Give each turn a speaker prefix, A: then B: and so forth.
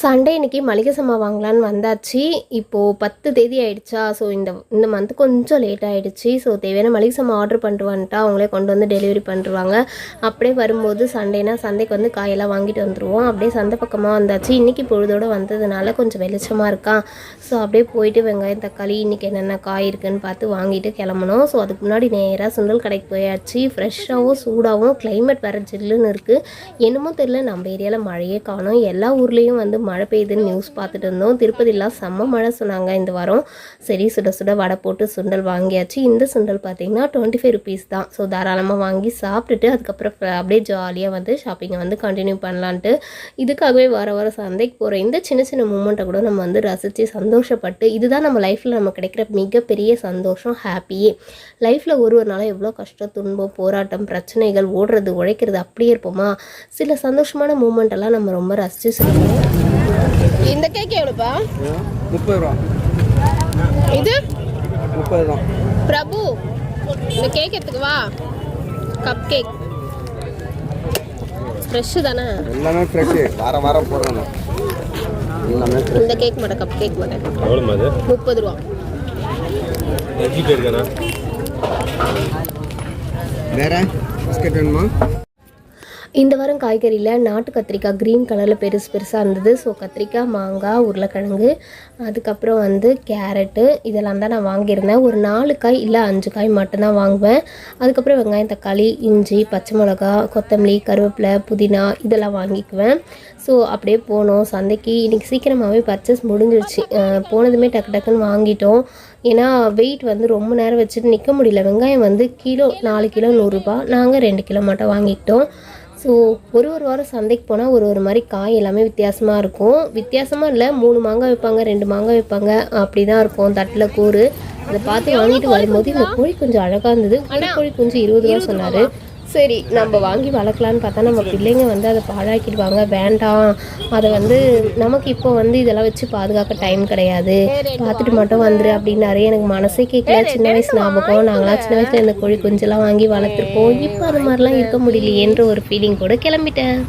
A: Sunday இன்னைக்கு மளிகை சாமான் வாங்கலான்னு வந்தாச்சு. இப்போது 10 தேதி ஆயிடுச்சா. ஸோ இந்த மந்த் கொஞ்சம் லேட் ஆகிடுச்சு. ஸோ தேவையான மளிகை சாமான் ஆர்டர் பண்ணிட்டு வந்துட்டா அவங்களே கொண்டு வந்து டெலிவரி பண்ணிருவாங்க. அப்படியே வரும்போது சண்டேனா சந்தைக்கு வந்து காயெல்லாம் வாங்கிட்டு வந்துடுவோம். அப்படியே சந்தை பக்கமாக வந்தாச்சு. இன்றைக்கி பொழுதோடு வந்ததுனால கொஞ்சம் வெளிச்சமாக இருக்கா. ஸோ அப்படியே போயிட்டு வெங்காயம் தக்காளி இன்றைக்கி என்னென்ன காய் இருக்குதுன்னு பார்த்து வாங்கிட்டு கிளம்பணும். ஸோ அதுக்கு முன்னாடி நேராக சுண்டல் கடைக்கு போயாச்சு. ஃப்ரெஷ்ஷாகவும் சூடாகவும் கிளைமேட் வேறு ஜில்லுன்னு இருக்குது. என்னமோ தெரியல, நம்ம ஏரியாவில் மழையே காணும். எல்லா ஊர்லேயும் வந்து மழை பெய்யுதுன்னு நியூஸ் பார்த்துட்டு இருந்தோம். திருப்பதிலாம் செம்ம மழை சொன்னாங்க இந்த வாரம். சரி, சுட சுட வடை போட்டு சுண்டல் வாங்கியாச்சு. இந்த சுண்டல் பார்த்திங்கன்னா 25 ருபீஸ் தான். ஸோ தாராளமாக வாங்கி சாப்பிட்டுட்டு அதுக்கப்புறம் அப்படியே ஜாலியாக வந்து ஷாப்பிங்கை வந்து கண்டினியூ பண்ணலான்ட்டு இதுக்காகவே வார சந்தைக்கு போகிற இந்த சின்ன சின்ன மூமெண்ட்டை கூட நம்ம வந்து ரசித்து சந்தோஷப்பட்டு, இதுதான் நம்ம லைஃப்பில் நம்ம கிடைக்கிற மிகப்பெரிய சந்தோஷம், ஹாப்பியே. லைஃப்பில் ஒரு நாளும் எவ்வளோ கஷ்டம், துன்பம், போராட்டம், பிரச்சனைகள், ஓடுறது உழைக்கிறது அப்படியே இருப்போமா. சில சந்தோஷமான மூமெண்ட்டெல்லாம் நம்ம ரொம்ப ரசித்து சொல்லுவோம். இந்த கேக் எவ்வளோப்பா?
B: 30 ரூபா.
A: இது
B: 30 ரூபா.
A: பிரபு, இந்த கேக் எடுத்துக்கவா? கப் கேக் ஃப்ரெஷ்ஷு தானே?
B: எல்லாமே ஃப்ரெஷ்ஷு, வாரம் போடுறோம் எல்லாமே.
A: இந்த கேக் மட்டும், கப் கேக் மட்டும்
C: எவ்வளோ அது?
A: 30 ரூபா.
B: வேற பிஸ்கட் வேணுமா?
A: இந்த வாரம் காய்கறியில் நாட்டு கத்திரிக்காய் க்ரீன் கலரில் பெருசாக இருந்தது. ஸோ கத்திரிக்காய், மாங்காய், உருளைக்கிழங்கு, அதுக்கப்புறம் வந்து கேரட்டு இதெல்லாம் தான் நான் வாங்கியிருந்தேன். ஒரு 4 காய் இல்லை 5 காய் மட்டும்தான் வாங்குவேன். அதுக்கப்புறம் வெங்காயம், தக்காளி, இஞ்சி, பச்சை மிளகா, கொத்தமல்லி, கருவேப்பிலை, புதினா இதெல்லாம் வாங்கிக்குவேன். ஸோ அப்படியே போனோம் சந்தைக்கு. இன்றைக்கி சீக்கிரமாகவே பர்ச்சேஸ் முடிஞ்சிருச்சு. போனதுமே டக்குன்னு வாங்கிட்டோம். ஏன்னா வெயிட் வந்து ரொம்ப நேரம் வச்சுட்டு நிற்க முடியல. வெங்காயம் வந்து கிலோ 4 கிலோ 100 ரூபா. நாங்கள் 2 கிலோ மட்டும் வாங்கிக்கிட்டோம். ஸோ ஒரு வாரம் சந்தைக்கு போனால் ஒரு மாதிரி காய் எல்லாமே வித்தியாசமாக இருக்கும். வித்தியாசமாக இல்லை, 3 மாங்காய் வைப்பாங்க, 2 மாங்காய் வைப்பாங்க, அப்படி தான் இருக்கும் தட்டில் கூறு. அதை பார்த்து வாங்கிட்டு வரும்போது இந்த கோழி கொஞ்சம் அழகாக இருந்தது. கோழி குஞ்சு 20 ரூபா சொன்னார். சரி, நம்ம வாங்கி வளர்க்கலான்னு பார்த்தா நம்ம பிள்ளைங்க வந்து அதை பாழாக்கிடுவாங்க. வேண்டாம், அதை வந்து நமக்கு இப்போ வந்து இதெல்லாம் வச்சு பாதுகாக்க டைம் கிடையாது, பார்த்துட்டு மட்டும் வந்துரு அப்படின்னாரு. எனக்கு மனசே கேட்கல. சின்ன வயசு ஞாபகம். நாங்களாம் சின்ன வயசில் இந்த கோழி குஞ்செல்லாம் வாங்கி வளர்த்துருப்போம். இப்போ அது மாதிரிலாம் இருக்க முடியலையேன்ற ஒரு ஃபீலிங் கூட கிளம்பிட்டேன்.